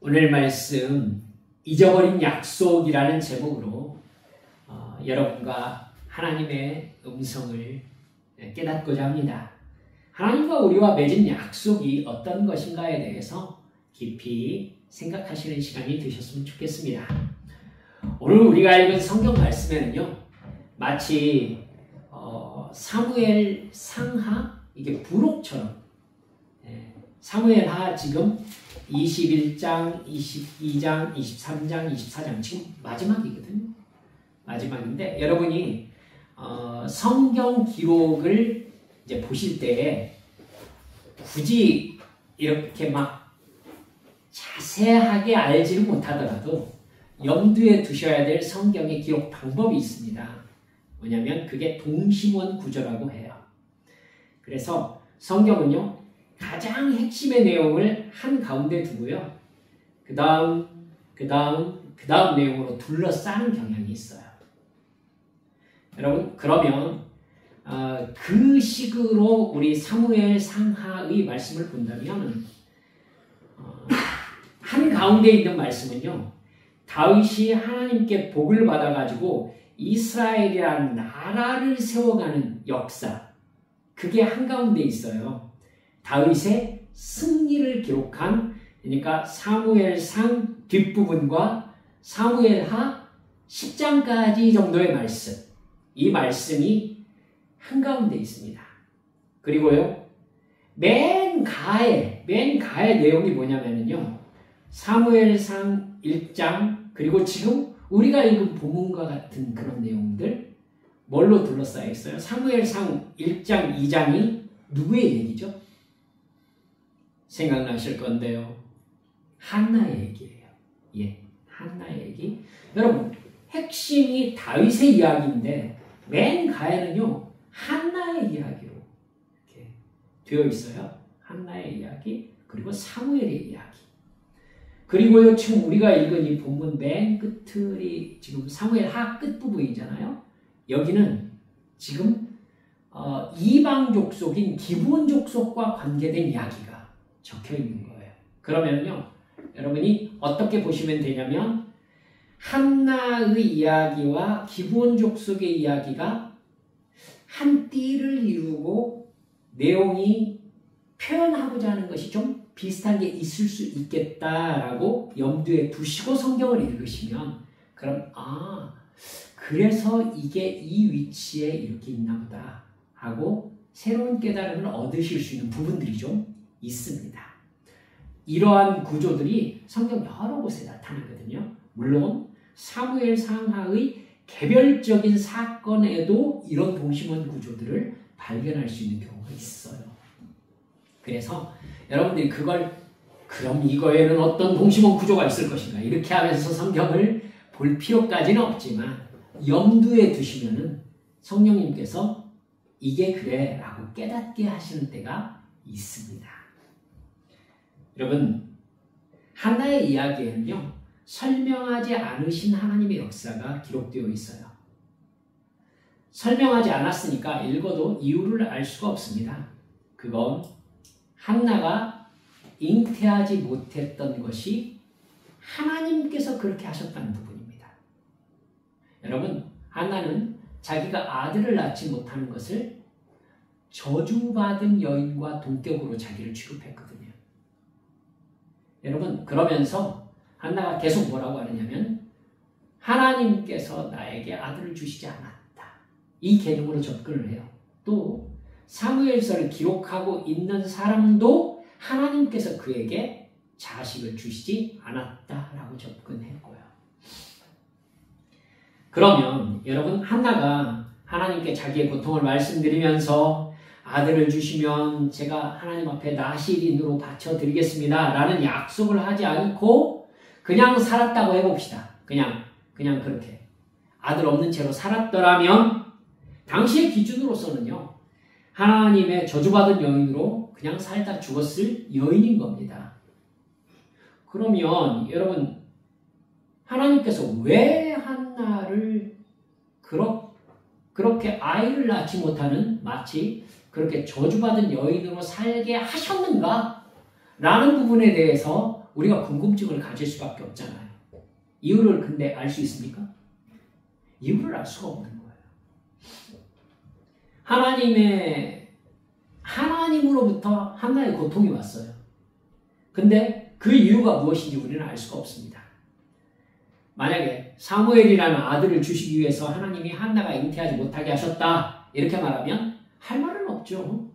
오늘 말씀 잊어버린 약속이라는 제목으로 여러분과 하나님의 음성을 깨닫고자 합니다. 하나님과 우리와 맺은 약속이 어떤 것인가에 대해서 깊이 생각하시는 시간이 되셨으면 좋겠습니다. 오늘 우리가 읽은 성경 말씀에는요, 마치 사무엘 상하, 이게 부록처럼, 사무엘 하 지금 21장, 22장, 23장, 24장 지금 마지막이거든요. 마지막인데 여러분이 성경 기록을 이제 보실 때 굳이 이렇게 막 자세하게 알지를 못하더라도 염두에 두셔야 될 성경의 기록 방법이 있습니다. 뭐냐면 그게 동심원 구조라고 해요. 그래서 성경은요, 가장 핵심의 내용을 한 가운데 두고요, 그 다음 내용으로 둘러싸는 경향이 있어요. 여러분, 그러면 그 식으로 우리 사무엘 상하의 말씀을 본다면 한 가운데 있는 말씀은요, 다윗이 하나님께 복을 받아가지고 이스라엘이라는 나라를 세워가는 역사, 그게 한가운데 있어요. 다윗의 승리를 기록한, 그러니까 사무엘상 뒷부분과 사무엘하 10장까지 정도의 말씀, 이 말씀이 한가운데 있습니다. 그리고요, 맨 가에 내용이 뭐냐면요, 사무엘상 1장, 그리고 지금 우리가 읽은 본문과 같은 그런 내용들, 뭘로 둘러싸여 있어요? 사무엘상 1장, 2장이 누구의 얘기죠? 생각나실 건데요, 한나의 얘기예요. 한나의 얘기. 여러분, 핵심이 다윗의 이야기인데 맨 가에는요, 한나의 이야기로 이렇게 되어 있어요. 한나의 이야기, 그리고 사무엘의 이야기. 그리고요, 지금 우리가 읽은 이 본문 맨 끝이 지금 사무엘 하 끝부분이잖아요. 여기는 지금 이방 족속인 기브온 족속과 관계된 이야기가 적혀 있는 거예요. 그러면요, 여러분이 어떻게 보시면 되냐면, 한나의 이야기와 기브온 족속의 이야기가 한 띠를 이루고 내용이 표현하고자 하는 것이 좀 비슷한 게 있을 수 있겠다라고 염두에 두시고 성경을 읽으시면, 그럼 그래서 이게 이 위치에 이렇게 있나 보다 하고 새로운 깨달음을 얻으실 수 있는 부분들이 좀 있습니다. 이러한 구조들이 성경 여러 곳에 나타나거든요. 물론 사무엘 상하의 개별적인 사건에도 이런 동심원 구조들을 발견할 수 있는 경우가 있어요. 그래서 여러분들이 그럼 이거에는 어떤 동심원 구조가 있을 것인가, 이렇게 하면서 성경을 볼 필요까지는 없지만 염두에 두시면은 성령님께서 이게 그래 라고 깨닫게 하시는 때가 있습니다. 여러분, 한나의 이야기에는요, 설명하지 않으신 하나님의 역사가 기록되어 있어요. 설명하지 않았으니까 읽어도 이유를 알 수가 없습니다. 그건 한나가 잉태하지 못했던 것이 하나님께서 그렇게 하셨다는 부분입니다. 여러분, 한나는 자기가 아들을 낳지 못하는 것을 저주받은 여인과 동격으로 자기를 취급했거든요. 여러분, 그러면서 한나가 계속 뭐라고 하느냐면, 하나님께서 나에게 아들을 주시지 않았다, 이 개념으로 접근을 해요. 또 사무엘서를 기록하고 있는 사람도 하나님께서 그에게 자식을 주시지 않았다라고 접근했고요. 그러면 여러분, 한나가 하나님께 자기의 고통을 말씀드리면서 아들을 주시면 제가 하나님 앞에 나실인으로 바쳐드리겠습니다 라는 약속을 하지 않고 그냥 살았다고 해봅시다. 그냥 그렇게 아들 없는 채로 살았더라면 당시의 기준으로서는요, 하나님의 저주받은 여인으로 그냥 살다 죽었을 여인인 겁니다. 그러면 여러분, 하나님께서 왜 한나를 그렇게 아이를 낳지 못하는, 마치 그렇게 저주받은 여인으로 살게 하셨는가? 라는 부분에 대해서 우리가 궁금증을 가질 수밖에 없잖아요. 이유를 근데 알 수 있습니까? 이유를 알 수가 없는 거예요. 하나님으로부터 한나의 고통이 왔어요. 근데 그 이유가 무엇인지 우리는 알 수가 없습니다. 만약에 사무엘이라는 아들을 주시기 위해서 하나님이 한나가 잉태하지 못하게 하셨다 이렇게 말하면 할 말은 없죠.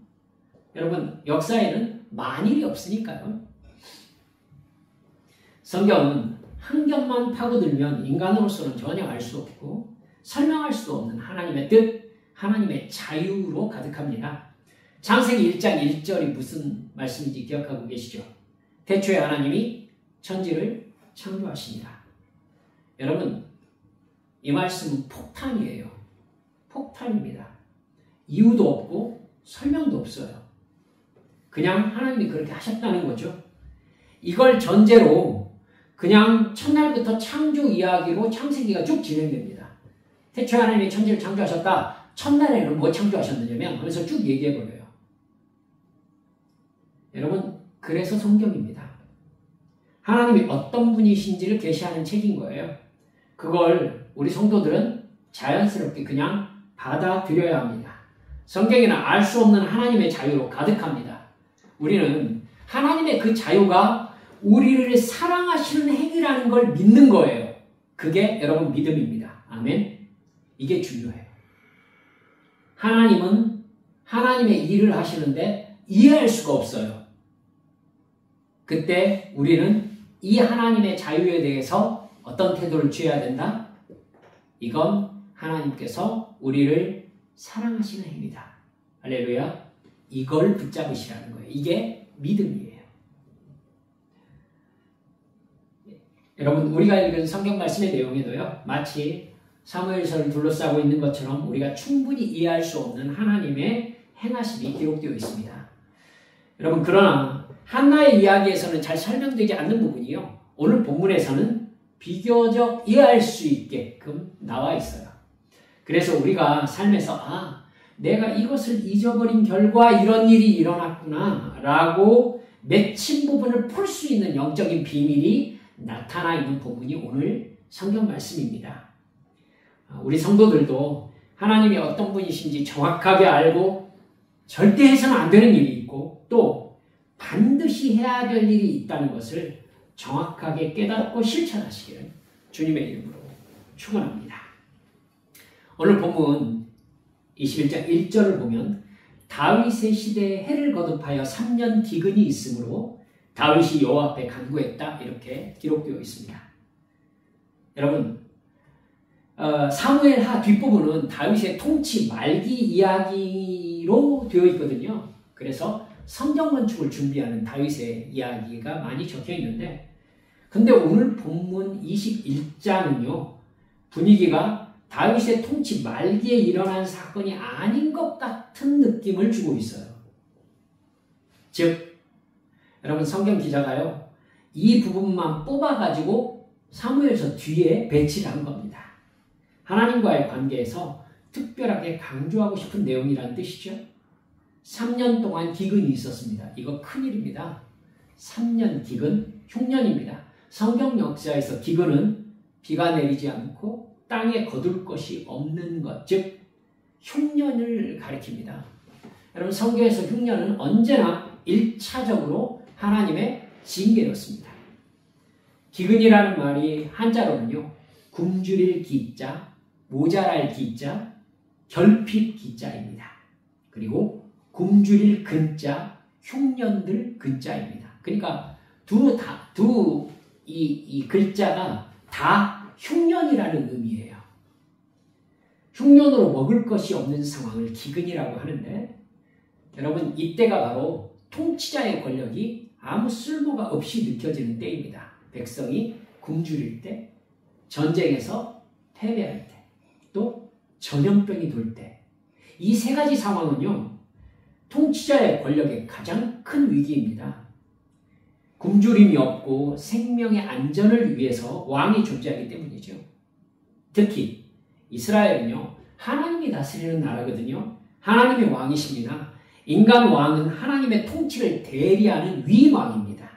여러분, 역사에는 만일이 없으니까요. 성경은 한 겹만 파고들면 인간으로서는 전혀 알 수 없고 설명할 수도 없는 하나님의 뜻, 하나님의 자유로 가득합니다. 창세기 1장 1절이 무슨 말씀인지 기억하고 계시죠? 태초에 하나님이 천지를 창조하십니다. 여러분, 이 말씀은 폭탄이에요. 폭탄입니다. 이유도 없고 설명도 없어요. 그냥 하나님이 그렇게 하셨다는 거죠. 이걸 전제로 그냥 첫날부터 창조 이야기로 창세기가 쭉 진행됩니다. 태초에 하나님이 천지를 창조하셨다. 첫날에는 뭐 창조하셨느냐면 하면서 쭉 얘기해버려요. 여러분, 그래서 성경입니다. 하나님이 어떤 분이신지를 계시하는 책인 거예요. 그걸 우리 성도들은 자연스럽게 그냥 받아들여야 합니다. 성경에는 알 수 없는 하나님의 자유로 가득합니다. 우리는 하나님의 그 자유가 우리를 사랑하시는 행위라는 걸 믿는 거예요. 그게 여러분 믿음입니다. 아멘. 이게 중요해요. 하나님은 하나님의 일을 하시는데 이해할 수가 없어요. 그때 우리는 이 하나님의 자유에 대해서 어떤 태도를 취해야 된다? 이건 하나님께서 우리를 사랑하시는 행위다. 할렐루야. 이걸 붙잡으시라는 거예요. 이게 믿음이에요. 여러분, 우리가 읽은 성경 말씀의 내용에도요, 마치 사무엘서를 둘러싸고 있는 것처럼 우리가 충분히 이해할 수 없는 하나님의 행하심이 기록되어 있습니다. 여러분, 그러나 한나의 이야기에서는 잘 설명되지 않는 부분이요, 오늘 본문에서는 비교적 이해할 수 있게끔 나와 있어요. 그래서 우리가 삶에서 내가 이것을 잊어버린 결과 이런 일이 일어났구나 라고 맺힌 부분을 풀 수 있는 영적인 비밀이 나타나 있는 부분이 오늘 성경 말씀입니다. 우리 성도들도 하나님이 어떤 분이신지 정확하게 알고 절대 해서는 안 되는 일이 있고 또 반드시 해야 될 일이 있다는 것을 정확하게 깨닫고 실천하시기를 주님의 이름으로 축원합니다. 오늘 본문 21장 1절을 보면 다윗의 시대에 해를 거듭하여 3년 기근이 있으므로 다윗이 여호와 앞에 간구했다 이렇게 기록되어 있습니다. 여러분, 사무엘하 뒷부분은 다윗의 통치 말기 이야기로 되어 있거든요. 그래서 성경 건축을 준비하는 다윗의 이야기가 많이 적혀 있는데, 근데 오늘 본문 21장은요, 분위기가 다윗의 통치 말기에 일어난 사건이 아닌 것 같은 느낌을 주고 있어요. 즉, 여러분, 성경 기자가요, 이 부분만 뽑아가지고 사무엘서 뒤에 배치를 한 겁니다. 하나님과의 관계에서 특별하게 강조하고 싶은 내용이라는 뜻이죠. 3년 동안 기근이 있었습니다. 이거 큰일입니다. 3년 기근, 흉년입니다. 성경 역사에서 기근은 비가 내리지 않고 땅에 거둘 것이 없는 것, 즉 흉년을 가리킵니다. 여러분, 성경에서 흉년은 언제나 1차적으로 하나님의 징계였습니다. 기근이라는 말이 한자로는요, 굶주릴 기자, 모자랄 기자, 결핍 기자입니다. 그리고 굶주릴 근자, 흉년들 근자입니다. 그러니까 이 글자가 다 흉년이라는 의미예요. 흉년으로 먹을 것이 없는 상황을 기근이라고 하는데, 여러분, 이때가 바로 통치자의 권력이 아무 쓸모가 없이 느껴지는 때입니다. 백성이 굶주릴 때, 전쟁에서 패배할 때, 또 전염병이 돌 때, 이 세 가지 상황은요, 통치자의 권력의 가장 큰 위기입니다. 굶주림이 없고 생명의 안전을 위해서 왕이 존재하기 때문이죠. 특히 이스라엘은요, 하나님이 다스리는 나라거든요. 하나님이 왕이십니다. 인간 왕은 하나님의 통치를 대리하는 위임왕입니다.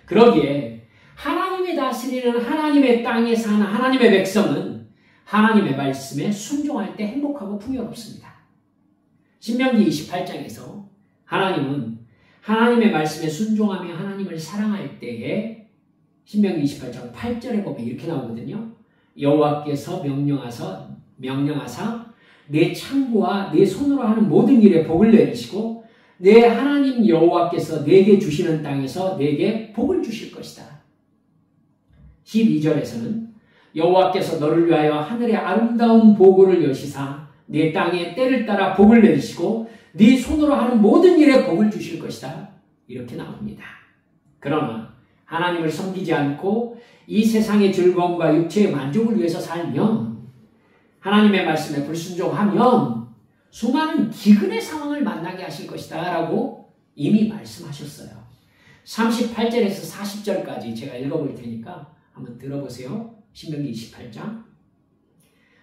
그러기에 하나님이 다스리는 하나님의 땅에 사는 하나님의 백성은 하나님의 말씀에 순종할 때 행복하고 풍요롭습니다. 신명기 28장에서 하나님은 하나님의 말씀에 순종하며 하나님을 사랑할 때에 신명기 28장 8절에 보면 이렇게 나오거든요. 여호와께서 명령하사 내 창고와 내 손으로 하는 모든 일에 복을 내리시고 내 하나님 여호와께서 내게 주시는 땅에서 내게 복을 주실 것이다. 12절에서는 여호와께서 너를 위하여 하늘의 아름다운 보고를 여시사 내 땅에 때를 따라 복을 내리시고 네 손으로 하는 모든 일에 복을 주실 것이다. 이렇게 나옵니다. 그러나 하나님을 섬기지 않고 이 세상의 즐거움과 육체의 만족을 위해서 살면 하나님의 말씀에 불순종하면 수많은 기근의 상황을 만나게 하실 것이다 라고 이미 말씀하셨어요. 38절에서 40절까지 제가 읽어볼 테니까 한번 들어보세요. 신명기 28장.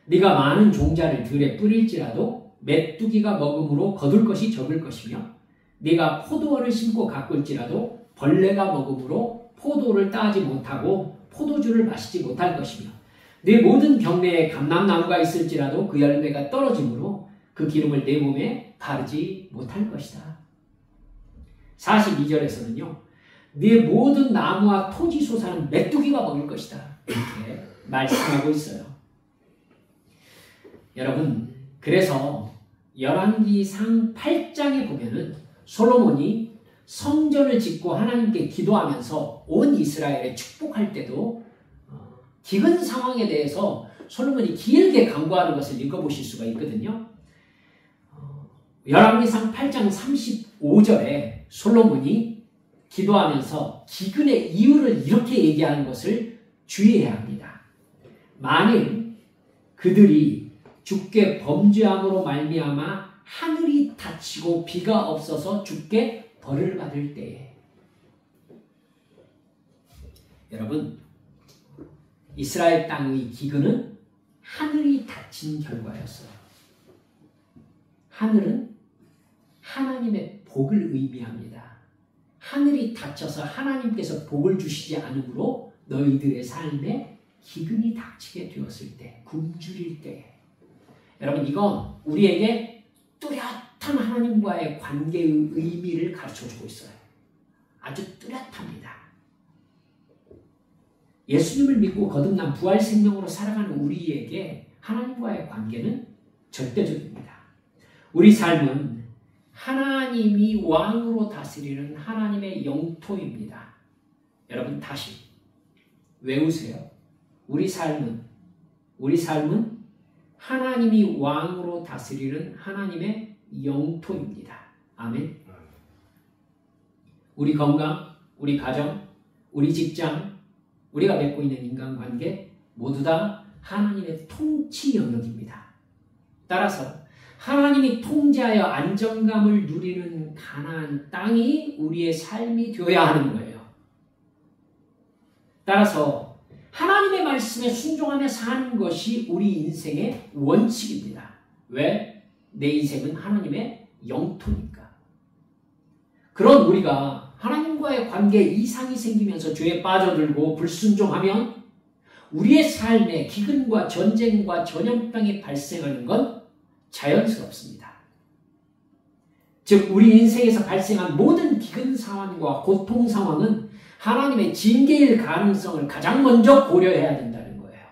네가 많은 종자를 들에 뿌릴지라도 메뚜기가 먹음으로 거둘 것이 적을 것이며 네가 포도원을 심고 가꿀지라도 벌레가 먹음으로 포도를 따지 못하고 포도주를 마시지 못할 것이며 네 모든 경내에 감람나무가 있을지라도 그 열매가 떨어지므로 그 기름을 내 몸에 바르지 못할 것이다. 42절에서는요. 네 모든 나무와 토지 소사는 메뚜기가 먹을 것이다. 이렇게 말씀하고 있어요. 여러분, 그래서 열왕기상 8장에 보면은 솔로몬이 성전을 짓고 하나님께 기도하면서 온 이스라엘에 축복할 때도 기근 상황에 대해서 솔로몬이 길게 강구하는 것을 읽어보실 수가 있거든요. 열왕기상 8장 35절에 솔로몬이 기도하면서 기근의 이유를 이렇게 얘기하는 것을 주의해야 합니다. 만일 그들이 주께 범죄함으로 말미암아 하늘이 닫히고 비가 없어서 주께 벌을 받을 때에 여러분 이스라엘 땅의 기근은 하늘이 닫힌 결과였어요. 하늘은 하나님의 복을 의미합니다. 하늘이 닫혀서 하나님께서 복을 주시지 않으므로 너희들의 삶에 기근이 닥치게 되었을 때, 굶주릴 때 여러분 이건 우리에게 뚜렷한 하나님과의 관계의 의미를 가르쳐주고 있어요. 아주 뚜렷합니다. 예수님을 믿고 거듭난 부활 생명으로 살아가는 우리에게 하나님과의 관계는 절대적입니다. 우리 삶은 하나님이 왕으로 다스리는 하나님의 영토입니다. 여러분 다시 외우세요. 우리 삶은 하나님이 왕으로 다스리는 하나님의 영토입니다. 아멘. 우리 건강, 우리 가정, 우리 직장, 우리가 맺고 있는 인간관계 모두 다 하나님의 통치 영역입니다. 따라서 하나님이 통제하여 안정감을 누리는 가나안 땅이 우리의 삶이 되어야 하는 거예요. 따라서 하나님의 말씀에 순종하며 사는 것이 우리 인생의 원칙입니다. 왜? 내 인생은 하나님의 영토니까. 그런 우리가 하나님과의 관계에 이상이 생기면서 죄에 빠져들고 불순종하면 우리의 삶에 기근과 전쟁과 전염병이 발생하는 건 자연스럽습니다. 즉 우리 인생에서 발생한 모든 기근 상황과 고통 상황은 하나님의 징계일 가능성을 가장 먼저 고려해야 된다는 거예요.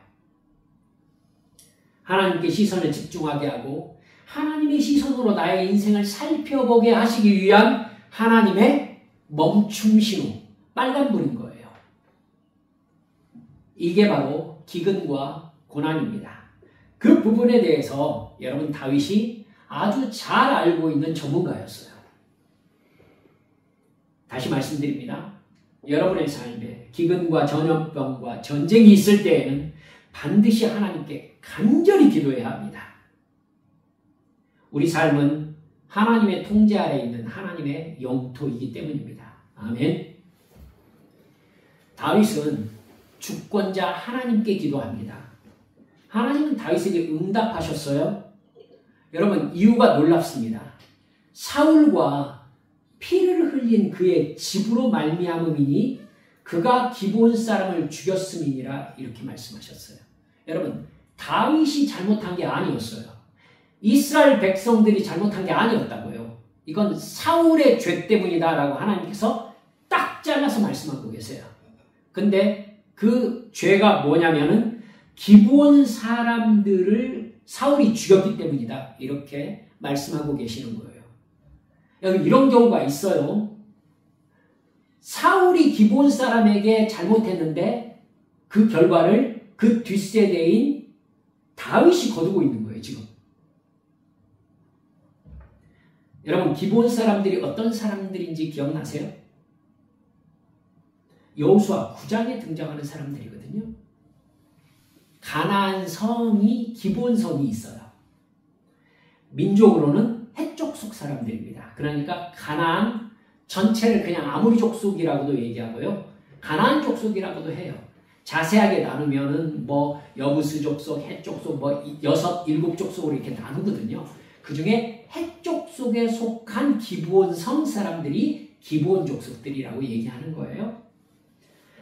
하나님께 시선을 집중하게 하고 하나님의 시선으로 나의 인생을 살펴보게 하시기 위한 하나님의 멈춤 신호, 빨간불인 거예요. 이게 바로 기근과 고난입니다. 그 부분에 대해서 여러분 다윗이 아주 잘 알고 있는 전문가였어요. 다시 말씀드립니다. 여러분의 삶에 기근과 전염병과 전쟁이 있을 때에는 반드시 하나님께 간절히 기도해야 합니다. 우리 삶은 하나님의 통제 아래 있는 하나님의 영토이기 때문입니다. 아멘. 다윗은 주권자 하나님께 기도합니다. 하나님은 다윗에게 응답하셨어요. 여러분 이유가 놀랍습니다. 사울과 피를 흘린 그의 집으로 말미암음이니 그가 기브온 사람을 죽였음이니라 이렇게 말씀하셨어요. 여러분, 다윗이 잘못한 게 아니었어요. 이스라엘 백성들이 잘못한 게 아니었다고요. 이건 사울의 죄 때문이다라고 하나님께서 딱 잘라서 말씀하고 계세요. 근데 그 죄가 뭐냐면은 기브온 사람들을 사울이 죽였기 때문이다. 이렇게 말씀하고 계시는 거예요. 여기 이런 경우가 있어요. 사울이 기브온 사람에게 잘못했는데 그 결과를 그 뒷세대인 다윗이 거두고 있는 거예요, 지금. 여러분, 기브온 사람들이 어떤 사람들인지 기억나세요? 여호수아 9장에 등장하는 사람들이거든요. 가나안 성이 기브온 성이 있어요. 민족으로는 헷 족속 사람들입니다. 그러니까 가나안 전체를 그냥 아모리 족속이라고도 얘기하고요. 가나안 족속이라고도 해요. 자세하게 나누면은 뭐 여부스 족속, 헷 족속, 뭐 6, 7 족속으로 이렇게 나누거든요. 그 중에 헷 족속에 속한 기브온 성 사람들이 기브온 족속들이라고 얘기하는 거예요.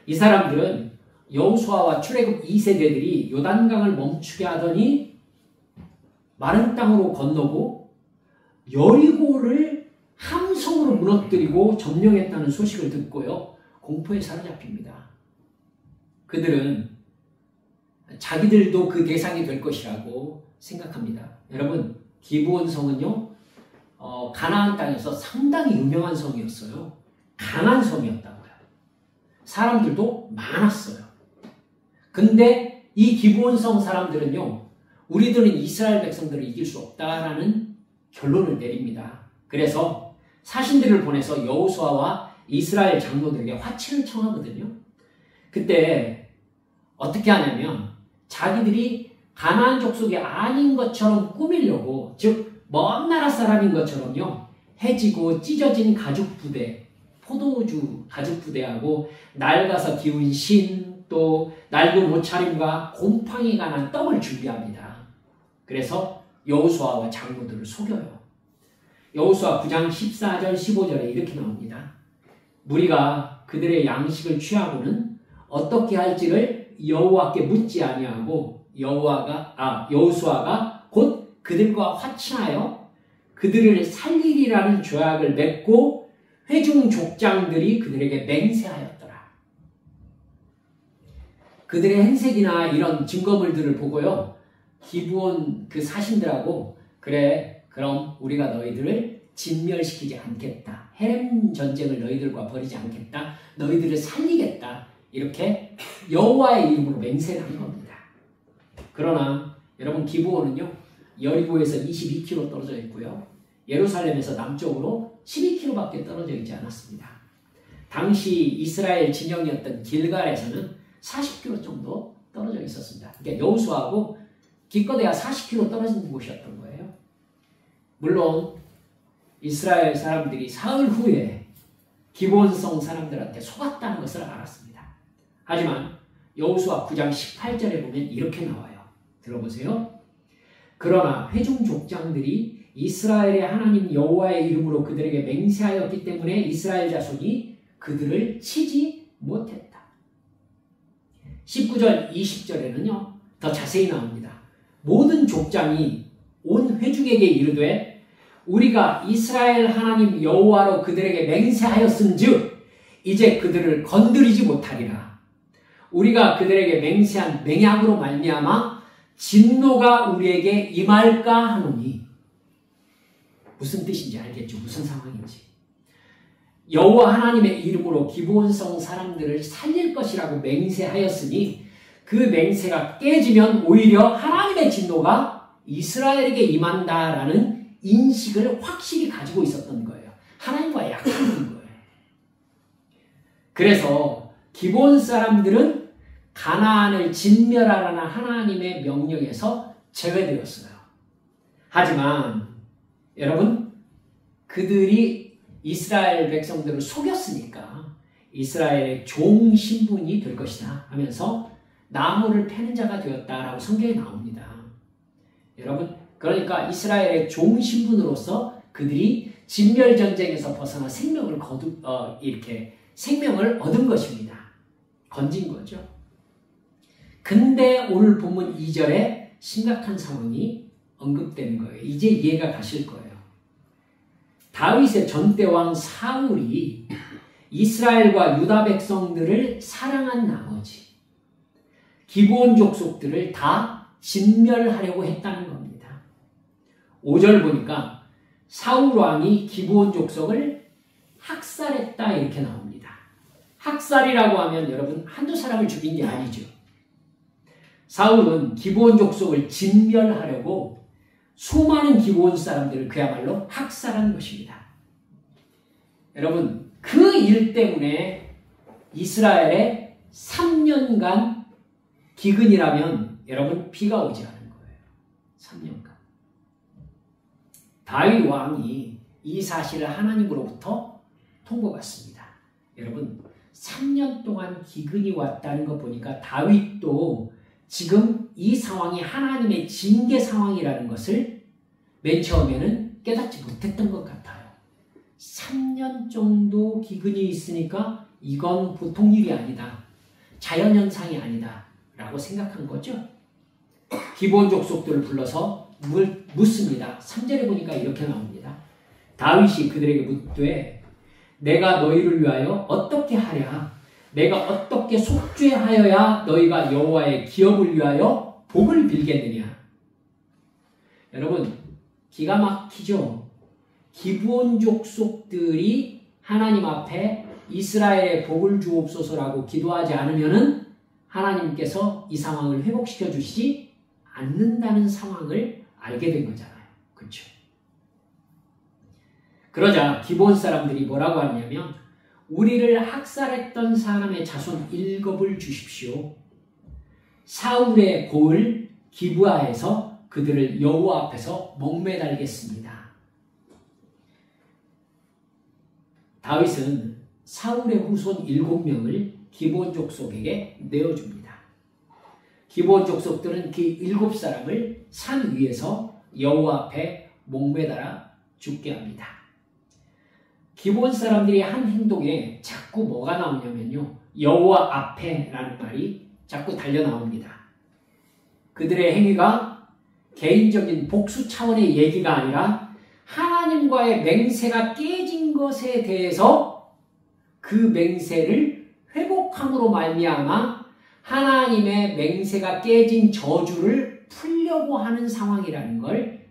이 사람들은 여호수아와 출애굽 2세대들이 요단강을 멈추게 하더니 마른 땅으로 건너고 여리고를 함성으로 무너뜨리고 점령했다는 소식을 듣고요. 공포에 사로잡힙니다. 그들은 자기들도 그 대상이 될 것이라고 생각합니다. 여러분, 기브온 성은요, 가나안 땅에서 상당히 유명한 성이었어요. 강한 성이었다고요. 사람들도 많았어요. 근데 이 기브온 성 사람들은요, 우리들은 이스라엘 백성들을 이길 수 없다라는 결론을 내립니다. 그래서 사신들을 보내서 여호수아와 이스라엘 장로들에게 화친을 청하거든요. 그때 어떻게 하냐면 자기들이 가나안 족속이 아닌 것처럼 꾸미려고, 즉 먼 나라 사람인 것처럼요, 해지고 찢어진 가죽 부대, 포도주 가죽 부대하고 낡아서 기운 신, 또 낡은 옷차림과 곰팡이가 난 떡을 준비합니다. 그래서 여호수아와 장로들을 속여요. 여호수아 9장 14절 15절에 이렇게 나옵니다. 무리가 그들의 양식을 취하고는 어떻게 할지를 여호와께 묻지 아니하고 여호수아가 곧 그들과 화친하여 그들을 살리리라는 조약을 맺고 회중 족장들이 그들에게 맹세하였더라. 그들의 행색이나 이런 증거물들을 보고요, 기브온 그 사신들하고, 그래, 그럼 우리가 너희들을 진멸시키지 않겠다. 헤렘 전쟁을 너희들과 벌이지 않겠다. 너희들을 살리겠다. 이렇게 여호와의 이름으로 맹세를 한 겁니다. 그러나 여러분, 기브온은요, 여리고에서 22km 떨어져 있고요, 예루살렘에서 남쪽으로 12km밖에 떨어져 있지 않았습니다. 당시 이스라엘 진영이었던 길갈에서는 40km 정도 떨어져 있었습니다. 그러니까 여호수아하고 기껏해야 40km 떨어진 곳이었던 거예요. 물론 이스라엘 사람들이 사흘 후에 기브온성 사람들한테 속았다는 것을 알았습니다. 하지만 여호수아 9장 18절에 보면 이렇게 나와요. 들어보세요. 그러나 회중 족장들이 이스라엘의 하나님 여호와의 이름으로 그들에게 맹세하였기 때문에 이스라엘 자손이 그들을 치지 못했다. 19절 20절에는요, 더 자세히 나옵니다. 모든 족장이 온 회중에게 이르되 우리가 이스라엘 하나님 여호와로 그들에게 맹세하였은즉 이제 그들을 건드리지 못하리라. 우리가 그들에게 맹세한 맹약으로 말미암아 진노가 우리에게 임할까 하노니. 무슨 뜻인지 알겠죠? 무슨 상황인지. 여호와 하나님의 이름으로 기브온성 사람들을 살릴 것이라고 맹세하였으니 그 맹세가 깨지면 오히려 하나님의 진노가 이스라엘에게 임한다라는 인식을 확실히 가지고 있었던 거예요. 하나님과 약속인 거예요. 그래서 기브온 사람들은 가나안을 진멸하라는 하나님의 명령에서 제외되었어요. 하지만 여러분, 그들이 이스라엘 백성들을 속였으니까 이스라엘의 종 신분이 될 것이다 하면서 나무를 패는 자가 되었다라고 성경에 나옵니다. 여러분, 그러니까 이스라엘의 종 신분으로서 그들이 진멸 전쟁에서 벗어나 생명을 얻은 것입니다. 건진 거죠. 근데 오늘 본문 2절에 심각한 상황이 언급되는 거예요. 이제 이해가 가실 거예요. 다윗의 전대왕 사울이 이스라엘과 유다 백성들을 사랑한 나머지 기브온 족속들을 다 진멸하려고 했다는 겁니다. 5절 보니까 사울 왕이 기브온 족속을 학살했다 이렇게 나옵니다. 학살이라고 하면 여러분 한두 사람을 죽인 게 아니죠. 사울은 기브온 족속을 진멸하려고 수많은 기브온 사람들을 그야말로 학살한 것입니다. 여러분 그 일 때문에 이스라엘에 3년간 기근이라면 여러분 비가 오지 않은 거예요. 3년간. 다윗 왕이 이 사실을 하나님으로부터 통보받습니다. 여러분 3년 동안 기근이 왔다는 거 보니까 다윗도 지금 이 상황이 하나님의 징계 상황이라는 것을 맨 처음에는 깨닫지 못했던 것 같아요. 3년 정도 기근이 있으니까 이건 보통 일이 아니다. 자연현상이 아니다. 라고 생각한 거죠. 기브온 족속들을 불러서 묻습니다. 3절에 보니까 이렇게 나옵니다. 다윗이 그들에게 묻되 내가 너희를 위하여 어떻게 하랴? 내가 어떻게 속죄하여야 너희가 여호와의 기업을 위하여 복을 빌겠느냐? 여러분 기가 막히죠. 기브온 족속들이 하나님 앞에 이스라엘의 복을 주옵소서라고 기도하지 않으면은 하나님께서 이 상황을 회복시켜 주시지 않는다는 상황을 알게 된 거잖아요. 그렇죠? 그러자 기브온 사람들이 뭐라고 하냐면 우리를 학살했던 사람의 자손 7을 주십시오. 사울의 고을 기브아에서 그들을 여호와 앞에서 목매달겠습니다. 다윗은 사울의 후손 7명을 기브온 족속에게 내어줍니다. 기브온 족속들은 그 7사람을 산 위에서 여호와 앞에 목매달아 죽게 합니다. 기브온 사람들이 한 행동에 자꾸 뭐가 나오냐면요. 여호와 앞에라는 말이 자꾸 달려 나옵니다. 그들의 행위가 개인적인 복수 차원의 얘기가 아니라 하나님과의 맹세가 깨진 것에 대해서 그 맹세를 회복함으로 말미암아 하나님의 맹세가 깨진 저주를 풀려고 하는 상황이라는 걸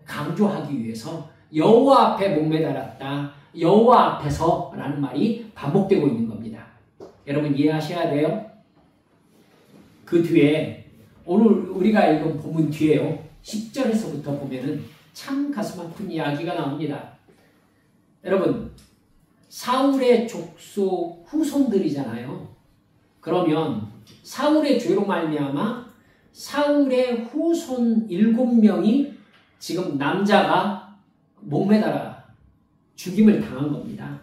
강조하기 위해서 여호와 앞에 목매달았다. 여호와 앞에서라는 말이 반복되고 있는 겁니다. 여러분 이해하셔야 돼요. 그 뒤에 오늘 우리가 읽은 본문 뒤에요. 10절에서부터 보면은 참 가슴 아픈 이야기가 나옵니다. 여러분 사울의 족속 후손들이잖아요. 그러면 사울의 죄로 말미암아 사울의 후손 7명이 지금 남자가 목매달아 죽임을 당한 겁니다.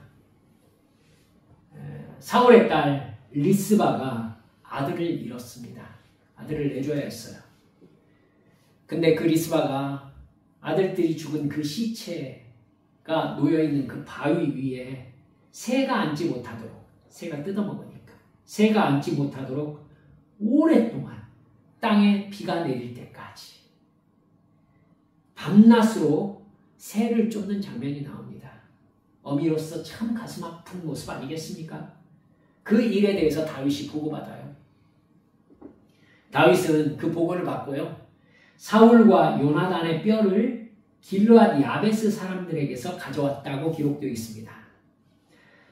사울의 딸 리스바가 아들을 잃었습니다. 아들을 내줘야 했어요. 근데 그 리스바가 아들들이 죽은 그 시체가 놓여있는 그 바위 위에 새가 앉지 못하도록, 새가 뜯어먹으니까 새가 앉지 못하도록 오랫동안 땅에 비가 내릴 때까지 밤낮으로 새를 쫓는 장면이 나옵니다. 어미로서 참 가슴 아픈 모습 아니겠습니까? 그 일에 대해서 다윗이 보고받아요. 다윗은 그 보고를 받고요. 사울과 요나단의 뼈를 길르앗 야베스 사람들에게서 가져왔다고 기록되어 있습니다.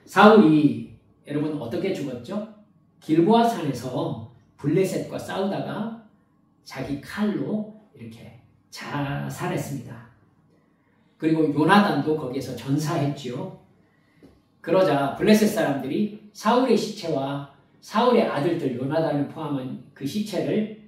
사울이 여러분 어떻게 죽었죠? 길보아 산에서 블레셋과 싸우다가 자기 칼로 이렇게 자살했습니다. 그리고 요나단도 거기에서 전사했지요. 그러자 블레셋 사람들이 사울의 시체와 사울의 아들들 요나단을 포함한 그 시체를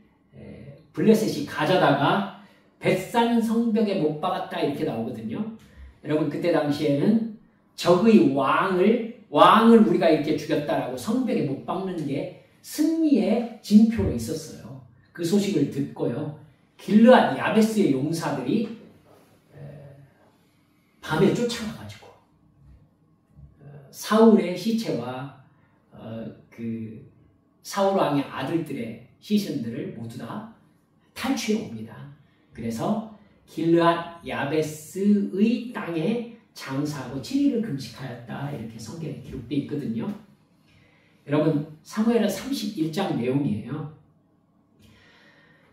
블레셋이 가져다가 벳산 성벽에 못 박았다 이렇게 나오거든요. 여러분 그때 당시에는 적의 왕을 우리가 이렇게 죽였다라고 성벽에 못 박는 게 승리의 징표로 있었어요. 그 소식을 듣고요. 길르앗 야베스의 용사들이 밤에 쫓아가가지고 사울의 시체와 그 사울 왕의 아들들의 시신들을 모두 다 탈취해 옵니다. 그래서 길르앗 야베스의 땅에 장사하고 7일을 금식하였다. 이렇게 성경에 기록되어 있거든요. 여러분, 사무엘하 31장 내용이에요.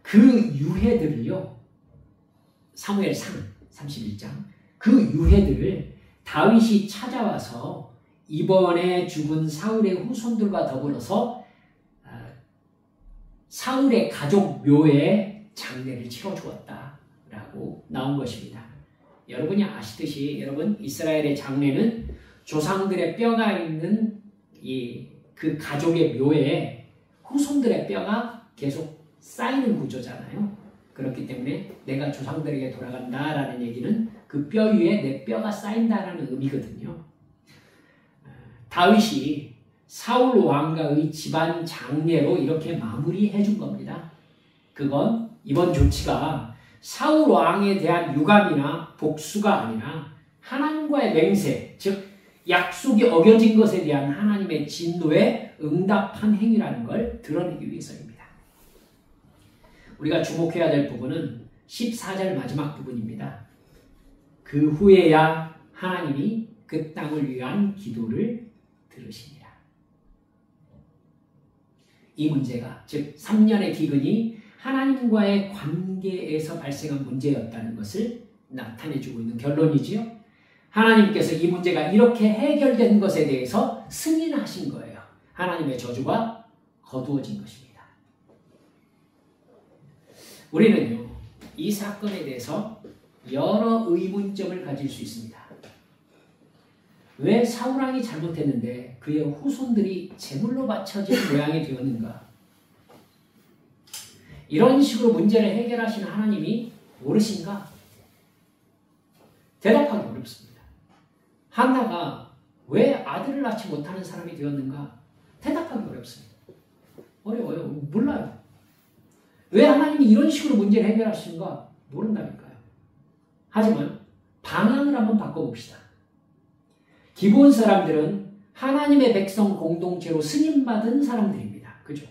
그 유해들을요, 사무엘상 31장, 그 유해들을 다윗이 찾아와서 이번에 죽은 사울의 후손들과 더불어서 사울의 가족 묘에 장례를 치러주었다라고 나온 것입니다. 여러분이 아시듯이 여러분 이스라엘의 장례는 조상들의 뼈가 있는 그 가족의 묘에 후손들의 뼈가 계속 쌓이는 구조잖아요. 그렇기 때문에 내가 조상들에게 돌아간다라는 얘기는 그 뼈 위에 내 뼈가 쌓인다라는 의미거든요. 다윗이 사울 왕가의 집안 장례로 이렇게 마무리해 준 겁니다. 그건 이번 조치가 사울 왕에 대한 유감이나 복수가 아니라 하나님과의 맹세, 즉 약속이 어겨진 것에 대한 하나님의 진노에 응답한 행위라는 걸 드러내기 위해서입니다. 우리가 주목해야 될 부분은 14절 마지막 부분입니다. 그 후에야 하나님이 그 땅을 위한 기도를 들으시니라. 이 문제가, 즉 3년의 기근이 하나님과의 관계에서 발생한 문제였다는 것을 나타내주고 있는 결론이지요. 하나님께서 이 문제가 이렇게 해결된 것에 대해서 승인하신 거예요. 하나님의 저주가 거두어진 것입니다. 우리는요, 이 사건에 대해서 여러 의문점을 가질 수 있습니다. 왜 사울왕이 잘못했는데 그의 후손들이 제물로 바쳐진 모양이 되었는가? 이런 식으로 문제를 해결하시는 하나님이 모르신가? 대답하기 어렵습니다. 한나가 왜 아들을 낳지 못하는 사람이 되었는가? 대답하기 어렵습니다. 어려워요. 몰라요. 왜 하나님이 이런 식으로 문제를 해결하시는가? 모른다니까요. 하지만 방향을 한번 바꿔봅시다. 기브온 사람들은 하나님의 백성 공동체로 승인받은 사람들입니다. 그죠?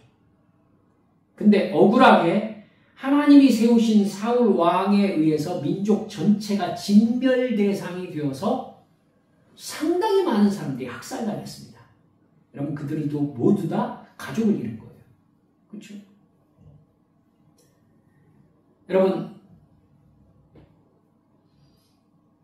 근데 억울하게 하나님이 세우신 사울 왕에 의해서 민족 전체가 진멸 대상이 되어서 상당히 많은 사람들이 학살당했습니다. 여러분, 그들도 모두 다 가족을 잃은 거예요. 그렇죠? 여러분,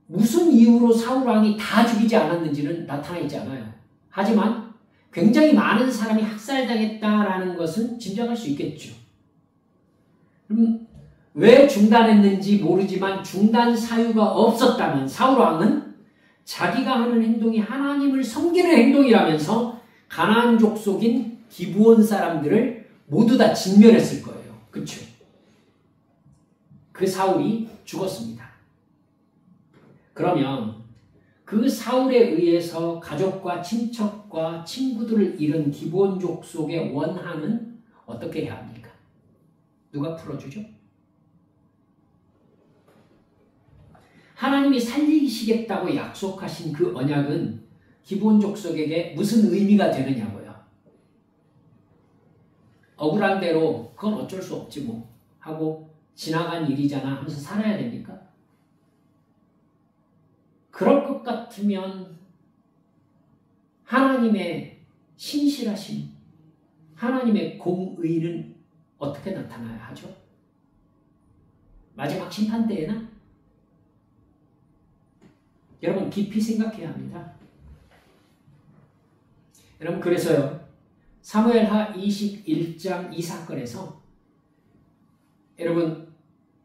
무슨 이유로 사울 왕이 다 죽이지 않았는지는 나타나 있지 않아요. 하지만 굉장히 많은 사람이 학살당했다라는 것은 짐작할 수 있겠죠. 그럼 왜 중단했는지 모르지만 중단 사유가 없었다면 사울 왕은 자기가 하는 행동이 하나님을 섬기는 행동이라면서 가나안 족속인 기브온 사람들을 모두 다 진멸했을 거예요. 그렇죠? 그 사울이 죽었습니다. 그러면 그 사울에 의해서 가족과 친척과 친구들을 잃은 기브온 족속의 원한은 어떻게 해야 합니까? 누가 풀어주죠? 하나님이 살리시겠다고 약속하신 그 언약은 기브온 족속에게 무슨 의미가 되느냐고요. 억울한 대로 그건 어쩔 수 없지 뭐 하고 지나간 일이잖아 하면서 살아야 됩니까? 그럴 것 같으면 하나님의 신실하심, 하나님의 공의는 어떻게 나타나야 하죠? 마지막 심판 때에나? 여러분, 깊이 생각해야 합니다. 여러분, 그래서요, 사무엘하 21장 이 사건에서 여러분,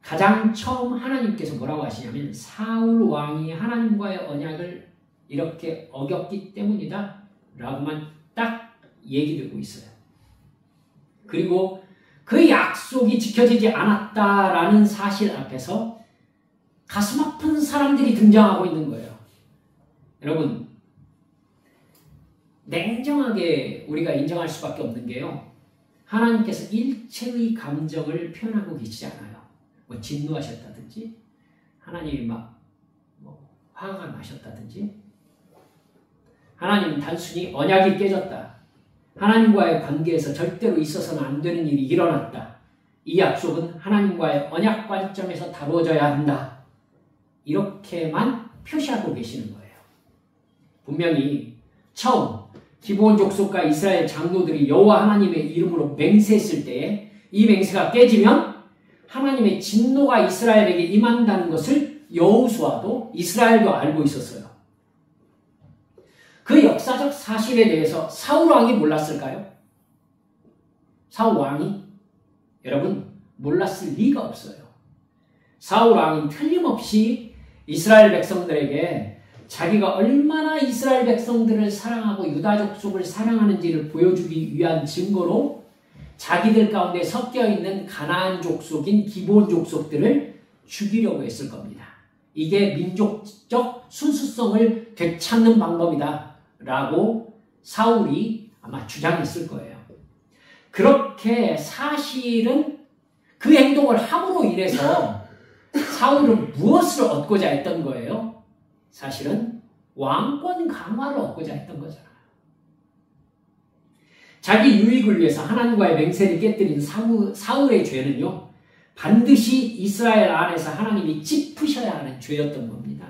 가장 처음 하나님께서 뭐라고 하시냐면 사울 왕이 하나님과의 언약을 이렇게 어겼기 때문이다 라고만 딱 얘기되고 있어요. 그리고 그 약속이 지켜지지 않았다라는 사실 앞에서 가슴 아픈 사람들이 등장하고 있는 거예요. 여러분, 냉정하게 우리가 인정할 수밖에 없는 게요, 하나님께서 일체의 감정을 표현하고 계시지 않아요. 뭐 진노하셨다든지 하나님이 막 화가 나셨다든지, 하나님은 단순히 언약이 깨졌다, 하나님과의 관계에서 절대로 있어서는 안 되는 일이 일어났다. 이 약속은 하나님과의 언약 관점에서 다루어져야 한다. 이렇게만 표시하고 계시는 거예요. 분명히 처음 기브온 족속과 이스라엘 장로들이 여호와 하나님의 이름으로 맹세했을 때에 이 맹세가 깨지면 하나님의 진노가 이스라엘에게 임한다는 것을 여호수아도 이스라엘도 알고 있었어요. 그 역사적 사실에 대해서 사울 왕이 몰랐을까요? 사울 왕이? 여러분, 몰랐을 리가 없어요. 사울 왕은 틀림없이 이스라엘 백성들에게 자기가 얼마나 이스라엘 백성들을 사랑하고 유다 족속을 사랑하는지를 보여주기 위한 증거로 자기들 가운데 섞여 있는 가나안 족속인 기브온 족속들을 죽이려고 했을 겁니다. 이게 민족적 순수성을 되찾는 방법이다 라고 사울이 아마 주장했을 거예요. 그렇게 사실은 그 행동을 함으로 인해서 사울은 무엇을 얻고자 했던 거예요? 사실은 왕권 강화를 얻고자 했던 거잖아요. 자기 유익을 위해서 하나님과의 맹세를 깨뜨린 사울의 죄는요, 반드시 이스라엘 안에서 하나님이 짚으셔야 하는 죄였던 겁니다.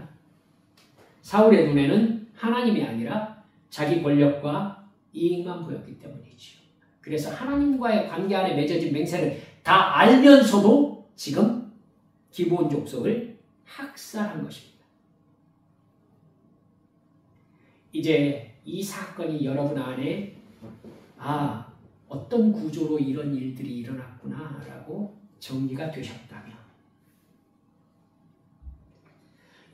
사울의 눈에는 하나님이 아니라 자기 권력과 이익만 보였기 때문이죠. 그래서 하나님과의 관계 안에 맺어진 맹세를 다 알면서도 지금 기브온 족속을 학살한 것입니다. 이제 이 사건이 여러분 안에 어떤 구조로 이런 일들이 일어났구나 라고 정리가 되셨다면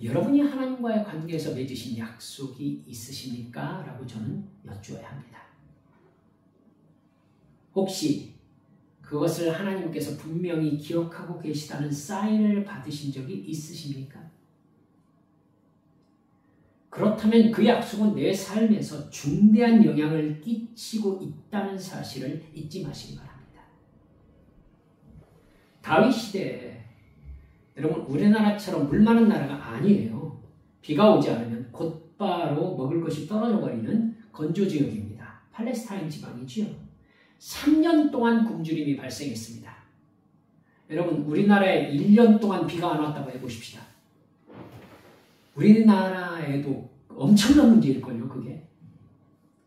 여러분이 하나님과의 관계에서 맺으신 약속이 있으십니까? 라고 저는 여쭈어야 합니다. 혹시 그것을 하나님께서 분명히 기억하고 계시다는 사인을 받으신 적이 있으십니까? 그렇다면 그 약속은 내 삶에서 중대한 영향을 끼치고 있다는 사실을 잊지 마시기 바랍니다. 다윗 시대에 여러분 우리나라처럼 물 많은 나라가 아니에요. 비가 오지 않으면 곧바로 먹을 것이 떨어져 버리는 건조지역입니다. 팔레스타인 지방이지요. 3년 동안 굶주림이 발생했습니다. 여러분 우리나라에 1년 동안 비가 안 왔다고 해보십시다. 우리나라에도 엄청난 문제일걸요, 그게.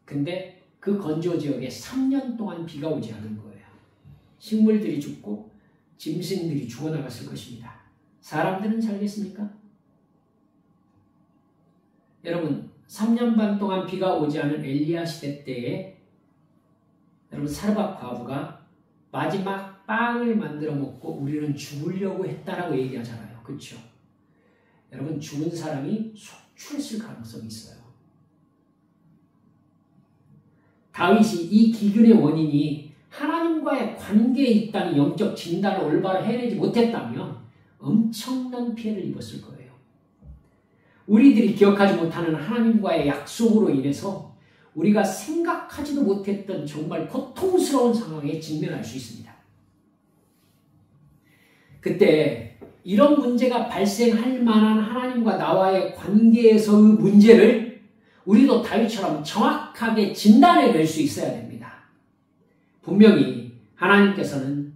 근데 그 건조지역에 3년 동안 비가 오지 않은 거예요. 식물들이 죽고 짐승들이 죽어나갔을 것입니다. 사람들은 살겠습니까? 여러분 3년 반 동안 비가 오지 않은 엘리야 시대 때에 여러분 사르밧 과부가 마지막 빵을 만들어 먹고 우리는 죽으려고 했다라고 얘기하잖아요. 그렇죠? 여러분 죽은 사람이 속출했을 가능성이 있어요. 다윗이 이 기근의 원인이 하나님과의 관계에 있다는 영적 진단을 올바로 해내지 못했다면 엄청난 피해를 입었을 거예요. 우리들이 기억하지 못하는 하나님과의 약속으로 인해서 우리가 생각하지도 못했던 정말 고통스러운 상황에 직면할 수 있습니다. 그때 이런 문제가 발생할 만한 하나님과 나와의 관계에서의 문제를 우리도 다윗처럼 정확하게 진단해낼 수 있어야 됩니다. 분명히 하나님께서는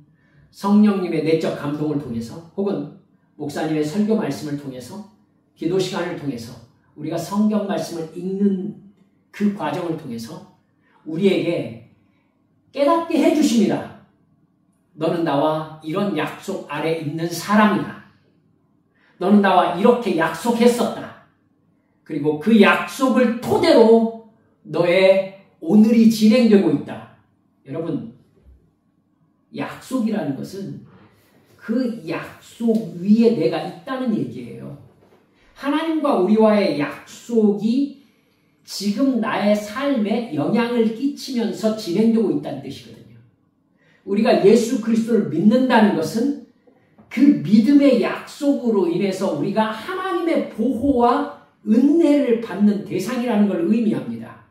성령님의 내적 감동을 통해서 혹은 목사님의 설교 말씀을 통해서 기도 시간을 통해서 우리가 성경 말씀을 읽는 그 과정을 통해서 우리에게 깨닫게 해주십니다. 너는 나와 이런 약속 아래 있는 사람이다. 너는 나와 이렇게 약속했었다. 그리고 그 약속을 토대로 너의 오늘이 진행되고 있다. 여러분, 약속이라는 것은 그 약속 위에 내가 있다는 얘기예요. 하나님과 우리와의 약속이 지금 나의 삶에 영향을 끼치면서 진행되고 있다는 뜻이거든요. 우리가 예수 그리스도를 믿는다는 것은 그 믿음의 약속으로 인해서 우리가 하나님의 보호와 은혜를 받는 대상이라는 걸 의미합니다.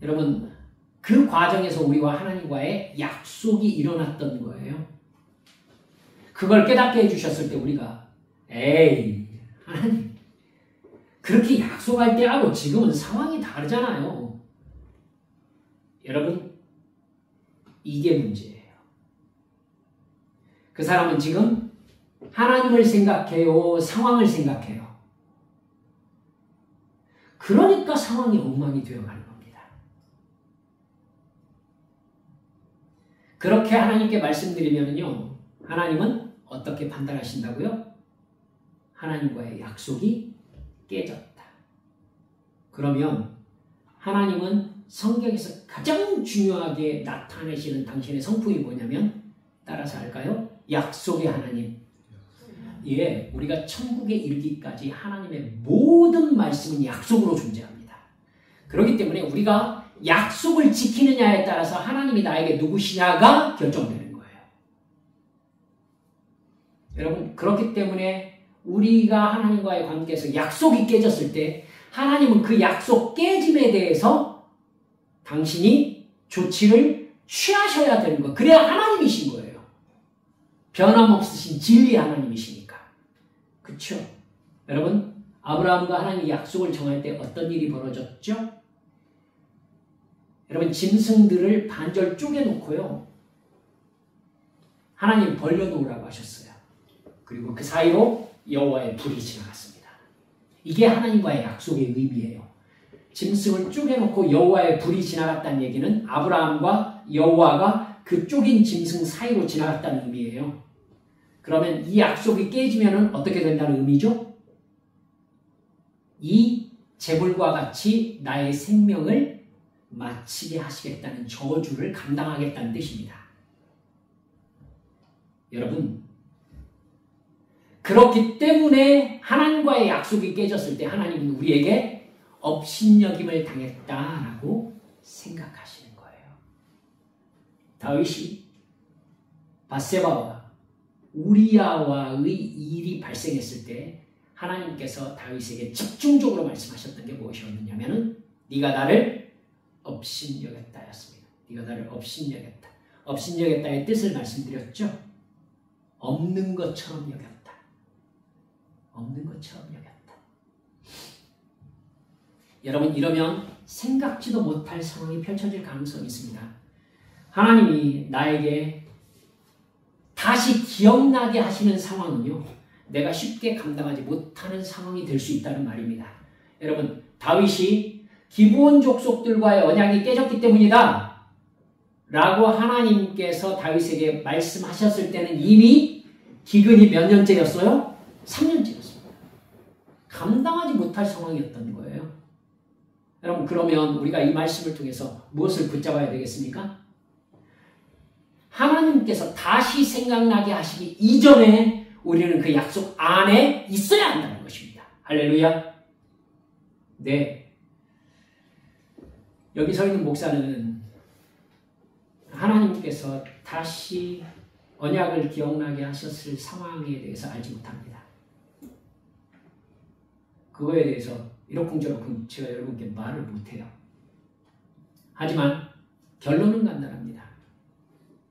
여러분, 그 과정에서 우리와 하나님과의 약속이 일어났던 거예요. 그걸 깨닫게 해주셨을 때 우리가 하나님 그렇게 약속할 때하고 지금은 상황이 다르잖아요. 여러분, 이게 문제예요. 그 사람은 지금 하나님을 생각해요? 상황을 생각해요? 그러니까 상황이 엉망이 되어가는 겁니다. 그렇게 하나님께 말씀드리면요, 하나님은 어떻게 판단하신다고요? 하나님과의 약속이 깨졌다. 그러면 하나님은 성경에서 가장 중요하게 나타내시는 당신의 성품이 뭐냐면, 따라서 할까요? 약속의 하나님. 예, 우리가 천국에 이르기까지 하나님의 모든 말씀은 약속으로 존재합니다. 그렇기 때문에 우리가 약속을 지키느냐에 따라서 하나님이 나에게 누구시냐가 결정되는 거예요. 여러분, 그렇기 때문에 우리가 하나님과의 관계에서 약속이 깨졌을 때 하나님은 그 약속 깨짐에 대해서 당신이 조치를 취하셔야 되는 거예요. 그래야 하나님이신 거예요. 변함없으신 진리 하나님이시니까. 그렇죠? 여러분, 아브라함과 하나님이 약속을 정할 때 어떤 일이 벌어졌죠? 여러분, 짐승들을 반절 쪼개놓고요, 하나님 벌려놓으라고 하셨어요. 그리고 그 사이로 여호와의 불이 지나갔습니다. 이게 하나님과의 약속의 의미예요. 짐승을 쪼개놓고 여호와의 불이 지나갔다는 얘기는 아브라함과 여호와가 그 쪼긴 짐승 사이로 지나갔다는 의미예요. 그러면 이 약속이 깨지면 어떻게 된다는 의미죠? 이 재물과 같이 나의 생명을 마치게 하시겠다는 저주를 감당하겠다는 뜻입니다. 여러분, 그렇기 때문에 하나님과의 약속이 깨졌을 때 하나님은 우리에게 업신여김을 당했다라고 생각하시는 거예요. 다윗이 밧세바와 우리아와의 일이 발생했을 때 하나님께서 다윗에게 집중적으로 말씀하셨던 게 무엇이었느냐면은 네가 나를 업신여겼다였습니다. 네가 나를 업신여겼다. 업신여겼다의 뜻을 말씀드렸죠. 없는 것처럼 여겼다. 없는 것처럼 여겼다. 여러분, 이러면 생각지도 못할 상황이 펼쳐질 가능성이 있습니다. 하나님이 나에게 다시 기억나게 하시는 상황은요, 내가 쉽게 감당하지 못하는 상황이 될 수 있다는 말입니다. 여러분, 다윗이 기브온 족속들과의 언약이 깨졌기 때문이다 라고 하나님께서 다윗에게 말씀하셨을 때는 이미 기근이 몇 년째였어요? 3년째였습니다. 감당하지 못할 상황이었던 거예요. 여러분, 그러면 우리가 이 말씀을 통해서 무엇을 붙잡아야 되겠습니까? 하나님께서 다시 생각나게 하시기 이전에 우리는 그 약속 안에 있어야 한다는 것입니다. 할렐루야. 네. 여기 서 있는 목사는 하나님께서 다시 언약을 기억나게 하셨을 상황에 대해서 알지 못합니다. 그거에 대해서 이러쿵저러쿵 제가 여러분께 말을 못해요. 하지만 결론은 간단합니다.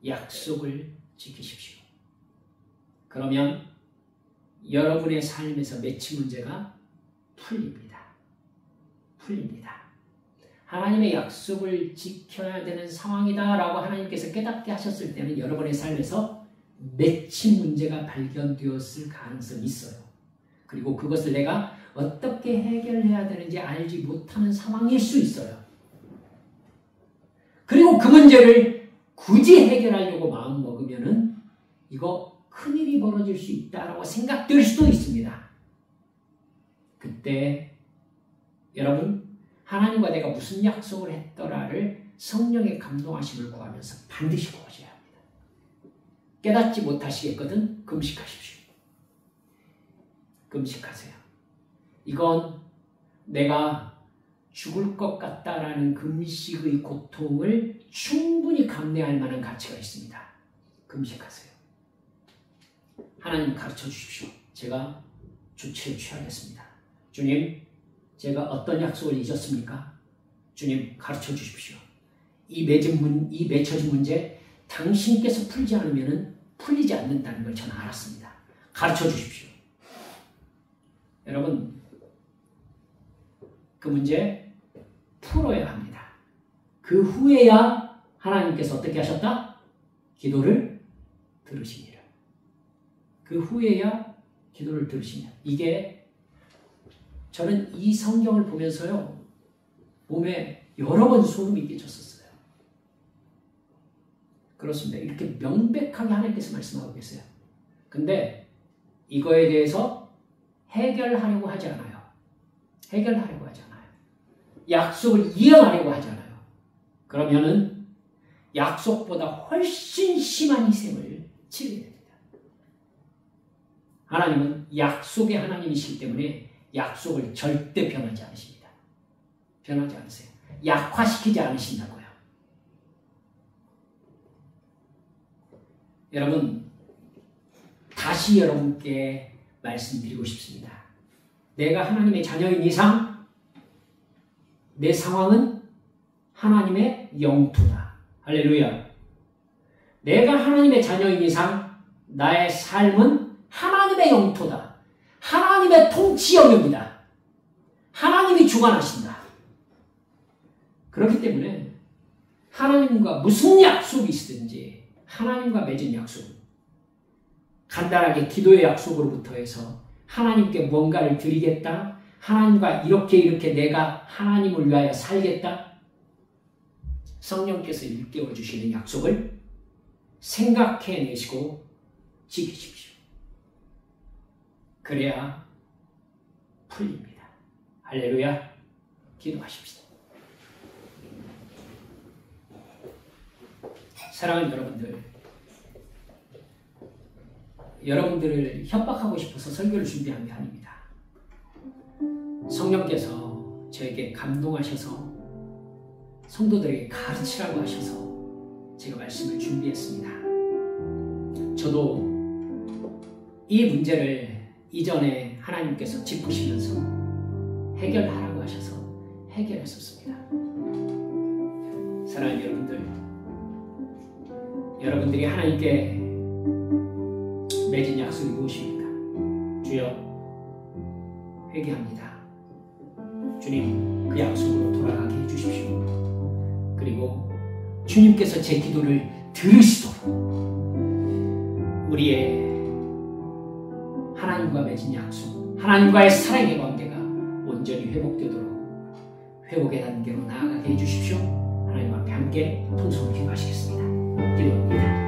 약속을 지키십시오. 그러면 여러분의 삶에서 맺힌 문제가 풀립니다. 풀립니다. 하나님의 약속을 지켜야 되는 상황이다라고 하나님께서 깨닫게 하셨을 때는 여러분의 삶에서 맺힌 문제가 발견되었을 가능성이 있어요. 그리고 그것을 내가 어떻게 해결해야 되는지 알지 못하는 상황일 수 있어요. 그리고 그 문제를 굳이 해결하려고 마음먹으면은 이거 큰일이 벌어질 수 있다라고 생각될 수도 있습니다. 그때 여러분, 하나님과 내가 무슨 약속을 했더라를 성령의 감동하심을 구하면서 반드시 구하셔야 합니다. 깨닫지 못하시겠거든 금식하십시오. 금식하세요. 이건 내가 죽을 것 같다라는 금식의 고통을 충분히 감내할 만한 가치가 있습니다. 금식하세요. 하나님 가르쳐 주십시오. 제가 조치를 취하겠습니다. 주님, 제가 어떤 약속을 잊었습니까? 주님, 가르쳐 주십시오. 이 맺혀진 문제 당신께서 풀지 않으면 풀리지 않는다는 걸 저는 알았습니다. 가르쳐 주십시오. 여러분, 그 문제 풀어야 합니다. 그 후에야 하나님께서 어떻게 하셨다? 기도를 들으십니다. 그 후에야 기도를 들으시냐. 이게 저는 이 성경을 보면서요, 몸에 여러 번 소름이 끼쳤었어요. 그렇습니다. 이렇게 명백하게 하나님께서 말씀하고 계세요. 근데 이거에 대해서 해결하려고 하지 않아요. 해결하려고 하지 않아요. 약속을 이행하려고 하지 않아요. 그러면은 약속보다 훨씬 심한 희생을 치르게 됩니다. 하나님은 약속의 하나님이시기 때문에 약속을 절대 변하지 않으십니다. 변하지 않으세요. 약화시키지 않으신다고요. 여러분, 다시 여러분께 말씀드리고 싶습니다. 내가 하나님의 자녀인 이상 내 상황은 하나님의 영토다. 할렐루야. 내가 하나님의 자녀인 이상 나의 삶은 하나님의 영토다. 하나님의 통치 영역이다. 하나님이 주관하신다. 그렇기 때문에 하나님과 무슨 약속이 있든지 하나님과 맺은 약속, 간단하게 기도의 약속으로부터 해서 하나님께 뭔가를 드리겠다, 하나님과 이렇게 내가 하나님을 위하여 살겠다, 성령께서 일깨워 주시는 약속을 생각해내시고 지키십시오. 그래야 풀립니다. 할렐루야. 기도하십시다. 사랑하는 여러분들을 협박하고 싶어서 설교를 준비한 게 아닙니다. 성령께서 저에게 감동하셔서 성도들에게 가르치라고 하셔서 제가 말씀을 준비했습니다. 저도 이 문제를 이전에 하나님께서 짚으시면서 해결하라고 하셔서 해결했었습니다. 사랑하는 여러분들이 하나님께 맺은 약속이 무엇입니까? 주여, 회개합니다. 주님, 그 약속으로 돌아가게 해주십시오. 그리고 주님께서 제 기도를 들으시도록 우리의 하나님과 맺은 약속, 하나님과의 사랑의 관계가 온전히 회복되도록 회복의 단계로 나아가게 해주십시오. 하나님과 함께 통성을 기도하시겠습니다. 기도합니다.